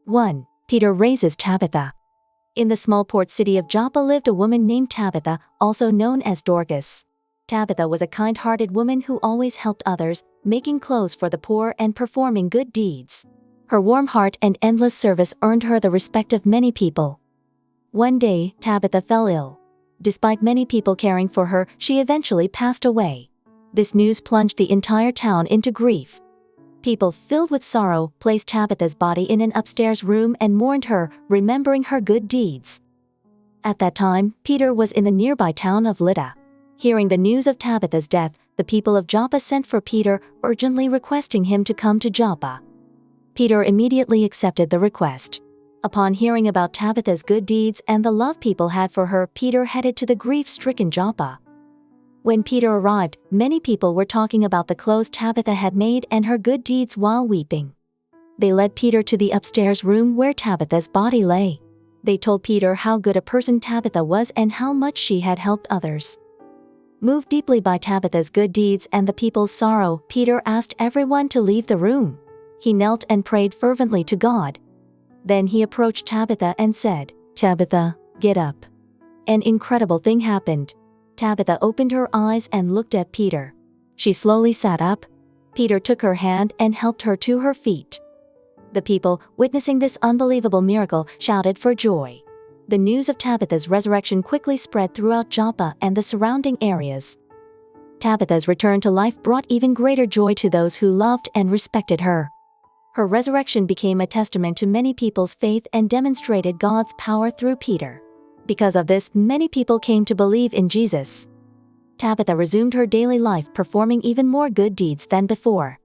1. Peter raises Tabitha. In the small port city of Joppa lived a woman named Tabitha, also known as Dorcas. Tabitha was a kind-hearted woman who always helped others, making clothes for the poor and performing good deeds. Her warm heart and endless service earned her the respect of many people. One day, Tabitha fell ill. Despite many people caring for her, she eventually passed away. This news plunged the entire town into grief. People filled with sorrow placed Tabitha's body in an upstairs room and mourned her, remembering her good deeds. At that time, Peter was in the nearby town of Lydda. Hearing the news of Tabitha's death, the people of Joppa sent for Peter, urgently requesting him to come to Joppa. Peter immediately accepted the request. Upon hearing about Tabitha's good deeds and the love people had for her, Peter headed to the grief-stricken Joppa. When Peter arrived, many people were talking about the clothes Tabitha had made and her good deeds while weeping. They led Peter to the upstairs room where Tabitha's body lay. They told Peter how good a person Tabitha was and how much she had helped others. Moved deeply by Tabitha's good deeds and the people's sorrow, Peter asked everyone to leave the room. He knelt and prayed fervently to God. Then he approached Tabitha and said, "Tabitha, get up." An incredible thing happened. Tabitha opened her eyes and looked at Peter. She slowly sat up. Peter took her hand and helped her to her feet. The people, witnessing this unbelievable miracle, shouted for joy. The news of Tabitha's resurrection quickly spread throughout Joppa and the surrounding areas. Tabitha's return to life brought even greater joy to those who loved and respected her. Her resurrection became a testament to many people's faith and demonstrated God's power through Peter. Because of this, many people came to believe in Jesus. Tabitha resumed her daily life, performing even more good deeds than before.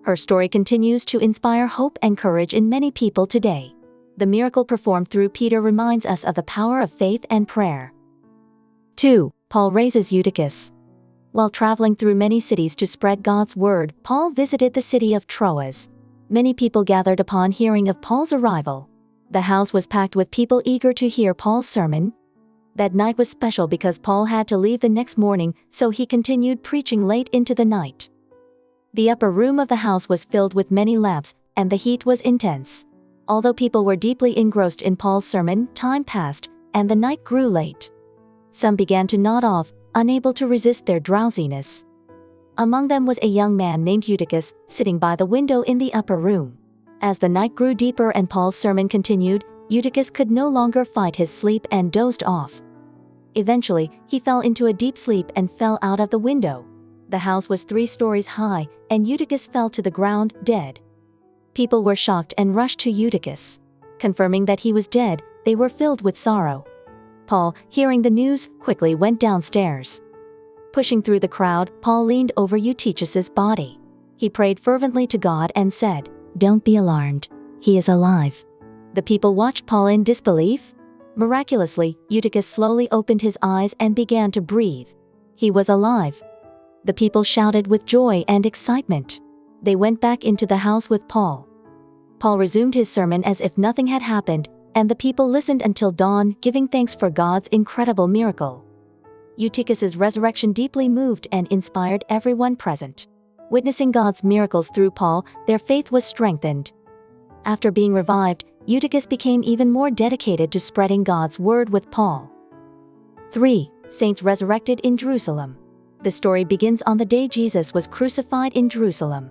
Her story continues to inspire hope and courage in many people today. The miracle performed through Peter reminds us of the power of faith and prayer. 2. Paul raises Eutychus. While traveling through many cities to spread God's word, Paul visited the city of Troas. Many people gathered upon hearing of Paul's arrival. The house was packed with people eager to hear Paul's sermon. That night was special because Paul had to leave the next morning, so he continued preaching late into the night. The upper room of the house was filled with many lamps, and the heat was intense. Although people were deeply engrossed in Paul's sermon, time passed, and the night grew late. Some began to nod off, unable to resist their drowsiness. Among them was a young man named Eutychus, sitting by the window in the upper room. As the night grew deeper and Paul's sermon continued, Eutychus could no longer fight his sleep and dozed off. Eventually, he fell into a deep sleep and fell out of the window. The house was 3 stories high, and Eutychus fell to the ground, dead. People were shocked and rushed to Eutychus. Confirming that he was dead, they were filled with sorrow. Paul, hearing the news, quickly went downstairs. Pushing through the crowd, Paul leaned over Eutychus's body. He prayed fervently to God and said, "Don't be alarmed. He is alive." The people watched Paul in disbelief. Miraculously, Eutychus slowly opened his eyes and began to breathe. He was alive. The people shouted with joy and excitement. They went back into the house with Paul. Paul resumed his sermon as if nothing had happened, and the people listened until dawn, giving thanks for God's incredible miracle. Eutychus's resurrection deeply moved and inspired everyone present. Witnessing God's miracles through Paul, their faith was strengthened. After being revived, Eutychus became even more dedicated to spreading God's word with Paul. 3. Saints resurrected in Jerusalem. The story begins on the day Jesus was crucified in Jerusalem.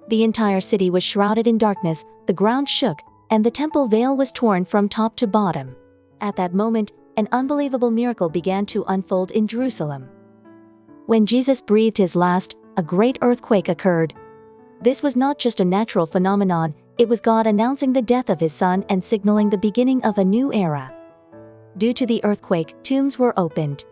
The entire city was shrouded in darkness, the ground shook, and the temple veil was torn from top to bottom. At that moment, an unbelievable miracle began to unfold in Jerusalem. When Jesus breathed his last, a great earthquake occurred. This was not just a natural phenomenon, it was God announcing the death of his Son and signaling the beginning of a new era. Due to the earthquake, tombs were opened.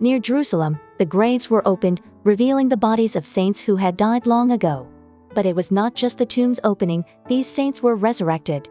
Near Jerusalem, the graves were opened, revealing the bodies of saints who had died long ago. But it was not just the tombs opening, these saints were resurrected.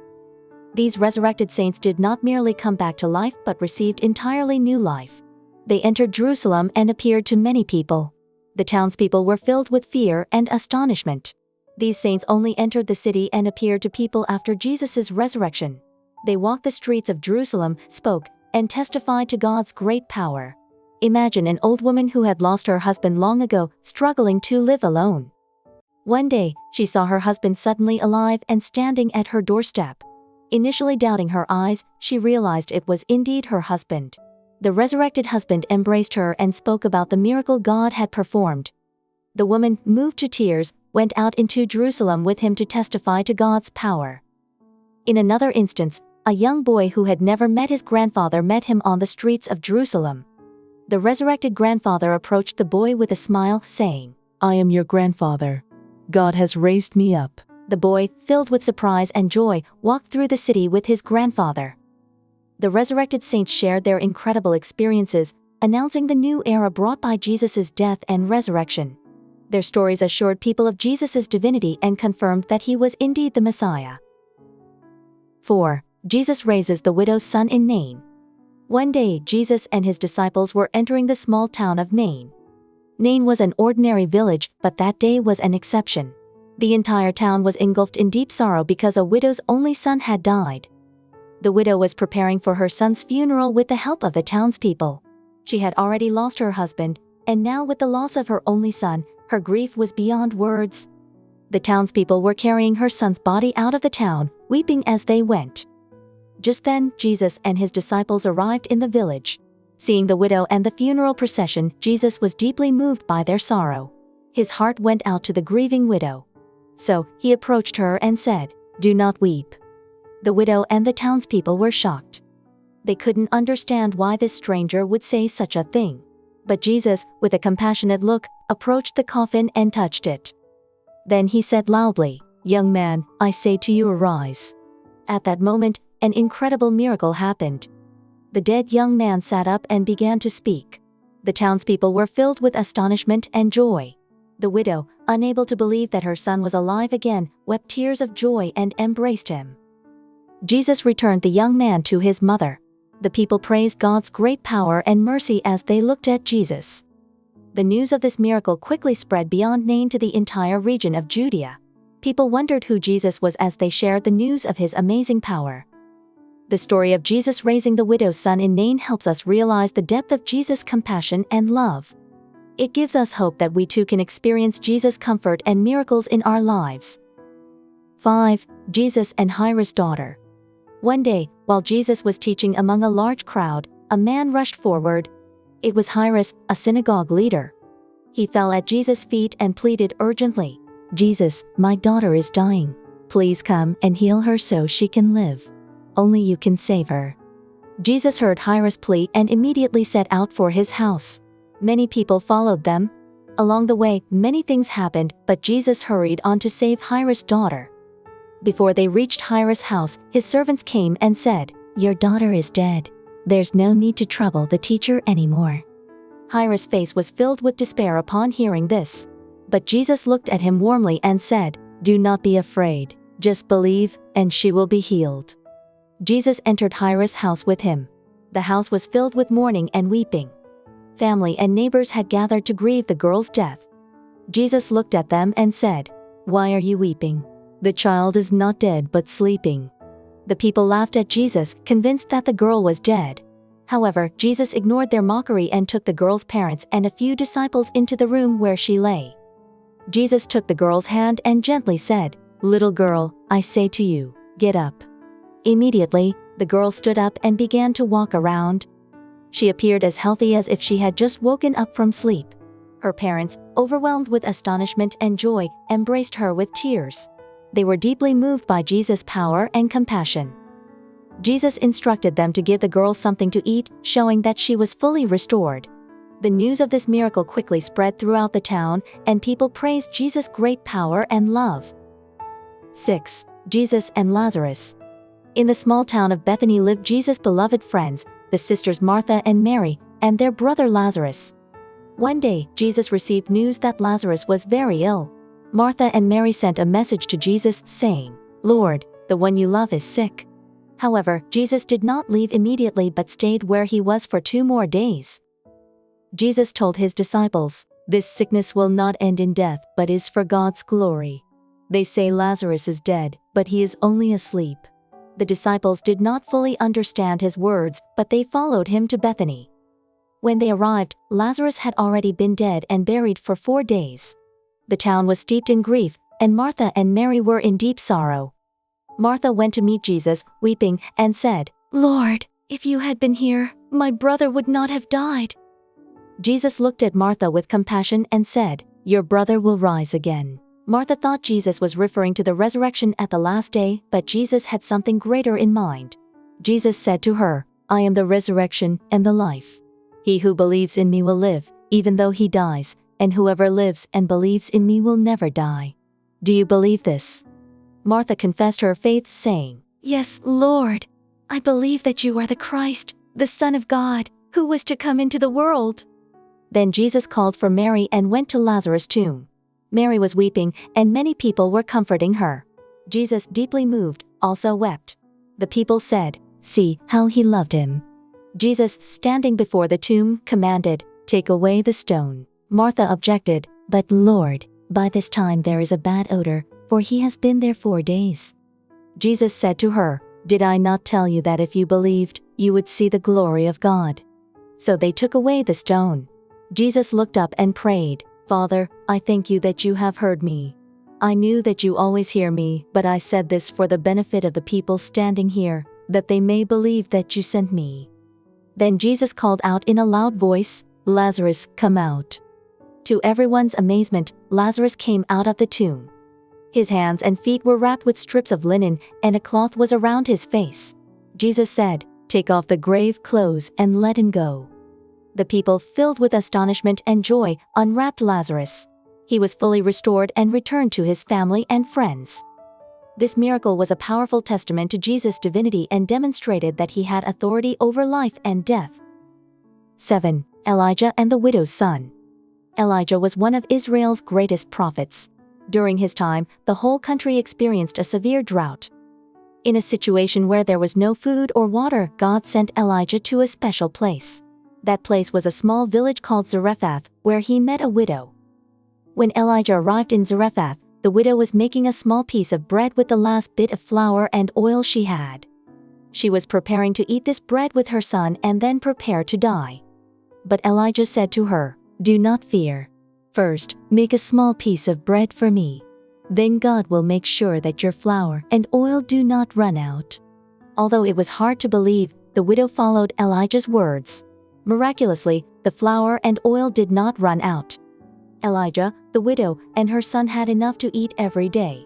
These resurrected saints did not merely come back to life but received entirely new life. They entered Jerusalem and appeared to many people. The townspeople were filled with fear and astonishment. These saints only entered the city and appeared to people after Jesus' resurrection. They walked the streets of Jerusalem, spoke, and testified to God's great power. Imagine an old woman who had lost her husband long ago, struggling to live alone. One day, she saw her husband suddenly alive and standing at her doorstep. Initially doubting her eyes, she realized it was indeed her husband. The resurrected husband embraced her and spoke about the miracle God had performed. The woman, moved to tears, went out into Jerusalem with him to testify to God's power. In another instance, a young boy who had never met his grandfather met him on the streets of Jerusalem. The resurrected grandfather approached the boy with a smile, saying, "I am your grandfather. God has raised me up." The boy, filled with surprise and joy, walked through the city with his grandfather. The resurrected saints shared their incredible experiences, announcing the new era brought by Jesus' death and resurrection. Their stories assured people of Jesus' divinity and confirmed that he was indeed the Messiah. 4. Jesus raises the widow's son in Nain. One day, Jesus and his disciples were entering the small town of Nain. Nain was an ordinary village, but that day was an exception. The entire town was engulfed in deep sorrow because a widow's only son had died. The widow was preparing for her son's funeral with the help of the townspeople. She had already lost her husband, and now with the loss of her only son, her grief was beyond words. The townspeople were carrying her son's body out of the town, weeping as they went. Just then, Jesus and his disciples arrived in the village. Seeing the widow and the funeral procession, Jesus was deeply moved by their sorrow. His heart went out to the grieving widow. So, he approached her and said, "Do not weep." The widow and the townspeople were shocked. They couldn't understand why this stranger would say such a thing. But Jesus, with a compassionate look, approached the coffin and touched it. Then he said loudly, "Young man, I say to you, arise." At that moment, an incredible miracle happened. The dead young man sat up and began to speak. The townspeople were filled with astonishment and joy. The widow, unable to believe that her son was alive again, wept tears of joy and embraced him. Jesus returned the young man to his mother. The people praised God's great power and mercy as they looked at Jesus. The news of this miracle quickly spread beyond Nain to the entire region of Judea. People wondered who Jesus was as they shared the news of his amazing power. The story of Jesus raising the widow's son in Nain helps us realize the depth of Jesus' compassion and love. It gives us hope that we too can experience Jesus' comfort and miracles in our lives. 5. Jesus and Jairus' daughter. One day, while Jesus was teaching among a large crowd, a man rushed forward. It was Jairus, a synagogue leader. He fell at Jesus' feet and pleaded urgently, "Jesus, my daughter is dying. Please come and heal her so she can live. Only you can save her." Jesus heard Jairus' plea and immediately set out for his house. Many people followed them. Along the way, many things happened, but Jesus hurried on to save Jairus' daughter. Before they reached Jairus' house, his servants came and said, "Your daughter is dead. There's no need to trouble the teacher anymore." Jairus' face was filled with despair upon hearing this. But Jesus looked at him warmly and said, "Do not be afraid. Just believe, and she will be healed." Jesus entered Jairus' house with him. The house was filled with mourning and weeping. Family and neighbors had gathered to grieve the girl's death. Jesus looked at them and said, "Why are you weeping? The child is not dead but sleeping." The people laughed at Jesus, convinced that the girl was dead. However, Jesus ignored their mockery and took the girl's parents and a few disciples into the room where she lay. Jesus took the girl's hand and gently said, "Little girl, I say to you, get up." Immediately, the girl stood up and began to walk around. She appeared as healthy as if she had just woken up from sleep. Her parents, overwhelmed with astonishment and joy, embraced her with tears. They were deeply moved by Jesus' power and compassion. Jesus instructed them to give the girl something to eat, showing that she was fully restored. The news of this miracle quickly spread throughout the town, and people praised Jesus' great power and love. 6. Jesus and Lazarus. In the small town of Bethany lived Jesus' beloved friends, the sisters Martha and Mary, and their brother Lazarus. One day, Jesus received news that Lazarus was very ill. Martha and Mary sent a message to Jesus saying, "Lord, the one you love is sick." However, Jesus did not leave immediately but stayed where he was for 2 more days. Jesus told his disciples, "This sickness will not end in death but is for God's glory. They say Lazarus is dead, but he is only asleep." The disciples did not fully understand his words, but they followed him to Bethany. When they arrived, Lazarus had already been dead and buried for 4 days. The town was steeped in grief, and Martha and Mary were in deep sorrow. Martha went to meet Jesus, weeping, and said, "Lord, if you had been here, my brother would not have died." Jesus looked at Martha with compassion and said, "Your brother will rise again." Martha thought Jesus was referring to the resurrection at the last day, but Jesus had something greater in mind. Jesus said to her, "I am the resurrection and the life. He who believes in me will live, even though he dies, and whoever lives and believes in me will never die. Do you believe this?" Martha confessed her faith, saying, "Yes, Lord. I believe that you are the Christ, the Son of God, who was to come into the world." Then Jesus called for Mary and went to Lazarus' tomb. Mary was weeping, and many people were comforting her. Jesus, deeply moved, also wept. The people said, "See how he loved him." Jesus, standing before the tomb, commanded, "Take away the stone." Martha objected, "But Lord, by this time there is a bad odor, for he has been there 4 days." Jesus said to her, "Did I not tell you that if you believed, you would see the glory of God?" So they took away the stone. Jesus looked up and prayed, "Father, I thank you that you have heard me. I knew that you always hear me, but I said this for the benefit of the people standing here, that they may believe that you sent me." Then Jesus called out in a loud voice, "Lazarus, come out." To everyone's amazement, Lazarus came out of the tomb. His hands and feet were wrapped with strips of linen, and a cloth was around his face. Jesus said, "Take off the grave clothes and let him go." The people, filled with astonishment and joy, unwrapped Lazarus. He was fully restored and returned to his family and friends. This miracle was a powerful testament to Jesus' divinity and demonstrated that he had authority over life and death. 7. Elijah and the widow's son. Elijah was one of Israel's greatest prophets. During his time, the whole country experienced a severe drought. In a situation where there was no food or water, God sent Elijah to a special place. That place was a small village called Zarephath, where he met a widow. When Elijah arrived in Zarephath, the widow was making a small piece of bread with the last bit of flour and oil she had. She was preparing to eat this bread with her son and then prepare to die. But Elijah said to her, "Do not fear. First, make a small piece of bread for me. Then God will make sure that your flour and oil do not run out." Although it was hard to believe, the widow followed Elijah's words. Miraculously, the flour and oil did not run out. Elijah, the widow, and her son had enough to eat every day.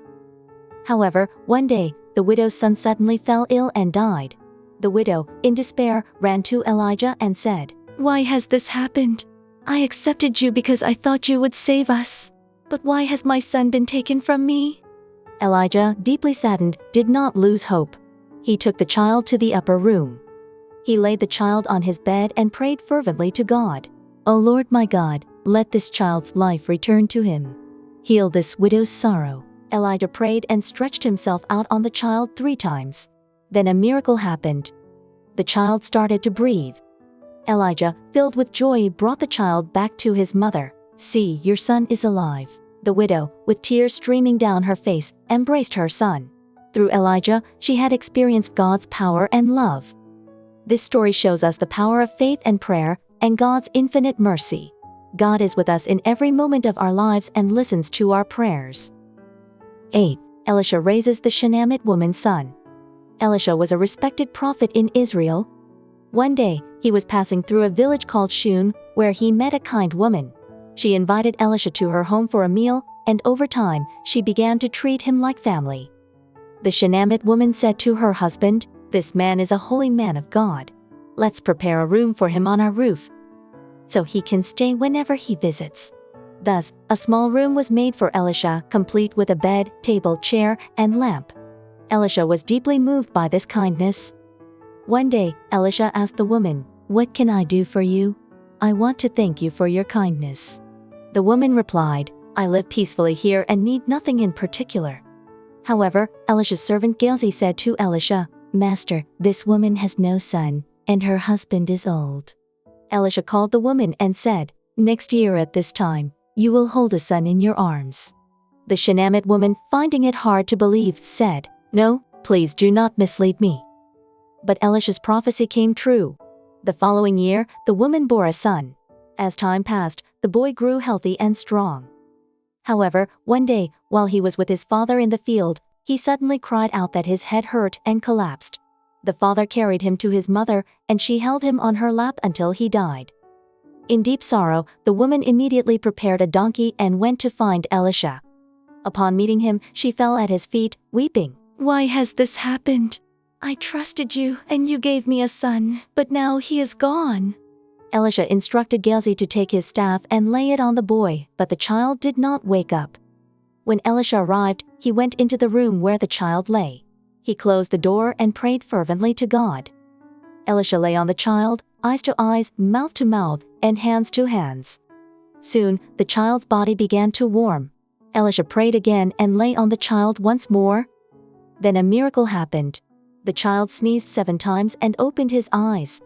However, one day, the widow's son suddenly fell ill and died. The widow, in despair, ran to Elijah and said, "Why has this happened? I accepted you because I thought you would save us. But why has my son been taken from me?" Elijah, deeply saddened, did not lose hope. He took the child to the upper room. He laid the child on his bed and prayed fervently to God. "O Lord my God, let this child's life return to him. Heal this widow's sorrow." Elijah prayed and stretched himself out on the child 3 times. Then a miracle happened. The child started to breathe. Elijah, filled with joy, brought the child back to his mother. "See, your son is alive." The widow, with tears streaming down her face, embraced her son. Through Elijah, she had experienced God's power and love. This story shows us the power of faith and prayer, and God's infinite mercy. God is with us in every moment of our lives and listens to our prayers. 8. Elisha raises the Shunammite woman's son. Elisha was a respected prophet in Israel. One day, he was passing through a village called Shun, where he met a kind woman. She invited Elisha to her home for a meal, and over time, she began to treat him like family. The Shunammite woman said to her husband, "This man is a holy man of God. Let's prepare a room for him on our roof, so he can stay whenever he visits." Thus, a small room was made for Elisha, complete with a bed, table, chair, and lamp. Elisha was deeply moved by this kindness. One day, Elisha asked the woman, "What can I do for you? I want to thank you for your kindness." The woman replied, "I live peacefully here and need nothing in particular." However, Elisha's servant Gehazi said to Elisha, "Master, this woman has no son, and her husband is old." Elisha called the woman and said, "Next year at this time, you will hold a son in your arms." The Shunammite woman, finding it hard to believe, said, "No, please do not mislead me." But Elisha's prophecy came true. The following year, the woman bore a son. As time passed, the boy grew healthy and strong. However, one day, while he was with his father in the field, he suddenly cried out that his head hurt and collapsed. The father carried him to his mother, and she held him on her lap until he died. In deep sorrow, the woman immediately prepared a donkey and went to find Elisha. Upon meeting him, she fell at his feet, weeping. "Why has this happened? I trusted you, and you gave me a son, but now he is gone." Elisha instructed Gehazi to take his staff and lay it on the boy, but the child did not wake up. When Elisha arrived, he went into the room where the child lay. He closed the door and prayed fervently to God. Elisha lay on the child, eyes to eyes, mouth to mouth, and hands to hands. Soon, the child's body began to warm. Elisha prayed again and lay on the child once more. Then a miracle happened. The child sneezed 7 times and opened his eyes.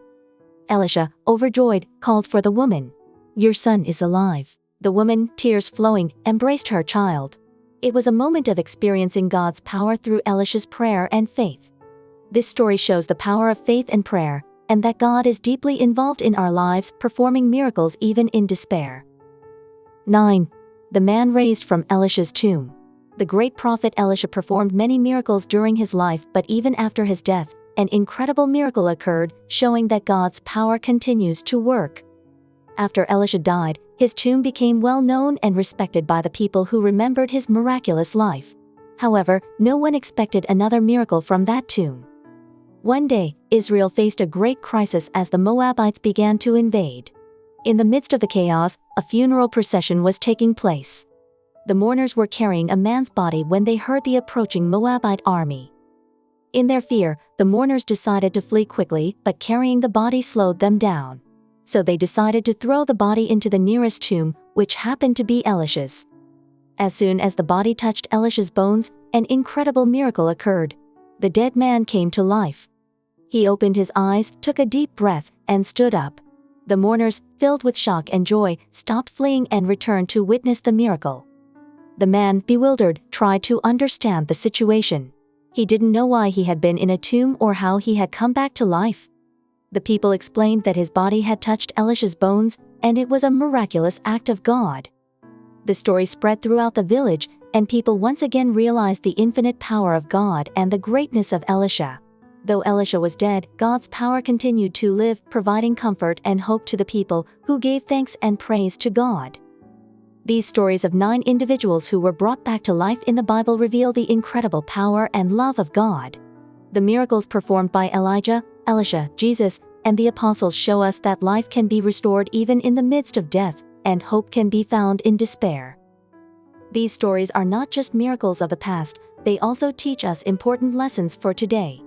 Elisha, overjoyed, called for the woman. "Your son is alive." The woman, tears flowing, embraced her child. It was a moment of experiencing God's power through Elisha's prayer and faith. This story shows the power of faith and prayer, and that God is deeply involved in our lives, performing miracles even in despair. 9. The man raised from Elisha's tomb. The great prophet Elisha performed many miracles during his life, but even after his death, an incredible miracle occurred, showing that God's power continues to work. After Elisha died, his tomb became well known and respected by the people who remembered his miraculous life. However, no one expected another miracle from that tomb. One day, Israel faced a great crisis as the Moabites began to invade. In the midst of the chaos, a funeral procession was taking place. The mourners were carrying a man's body when they heard the approaching Moabite army. In their fear, the mourners decided to flee quickly, but carrying the body slowed them down. So they decided to throw the body into the nearest tomb, which happened to be Elisha's. As soon as the body touched Elisha's bones, an incredible miracle occurred. The dead man came to life. He opened his eyes, took a deep breath, and stood up. The mourners, filled with shock and joy, stopped fleeing and returned to witness the miracle. The man, bewildered, tried to understand the situation. He didn't know why he had been in a tomb or how he had come back to life. The people explained that his body had touched Elisha's bones, and it was a miraculous act of God. The story spread throughout the village, and people once again realized the infinite power of God and the greatness of Elisha. Though Elisha was dead, God's power continued to live, providing comfort and hope to the people, who gave thanks and praise to God. These stories of 9 individuals who were brought back to life in the Bible reveal the incredible power and love of God. The miracles performed by Elijah, Elisha, Jesus, and the apostles show us that life can be restored even in the midst of death, and hope can be found in despair. These stories are not just miracles of the past, they also teach us important lessons for today.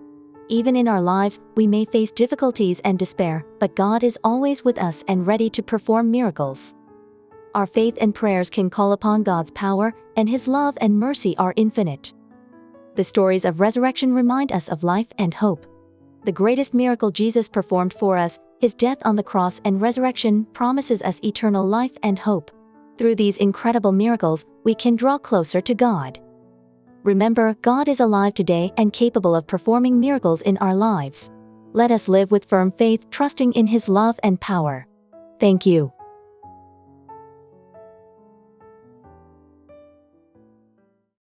Even in our lives, we may face difficulties and despair, but God is always with us and ready to perform miracles. Our faith and prayers can call upon God's power, and His love and mercy are infinite. The stories of resurrection remind us of life and hope. The greatest miracle Jesus performed for us, His death on the cross and resurrection, promises us eternal life and hope. Through these incredible miracles, we can draw closer to God. Remember, God is alive today and capable of performing miracles in our lives. Let us live with firm faith, trusting in His love and power. Thank you.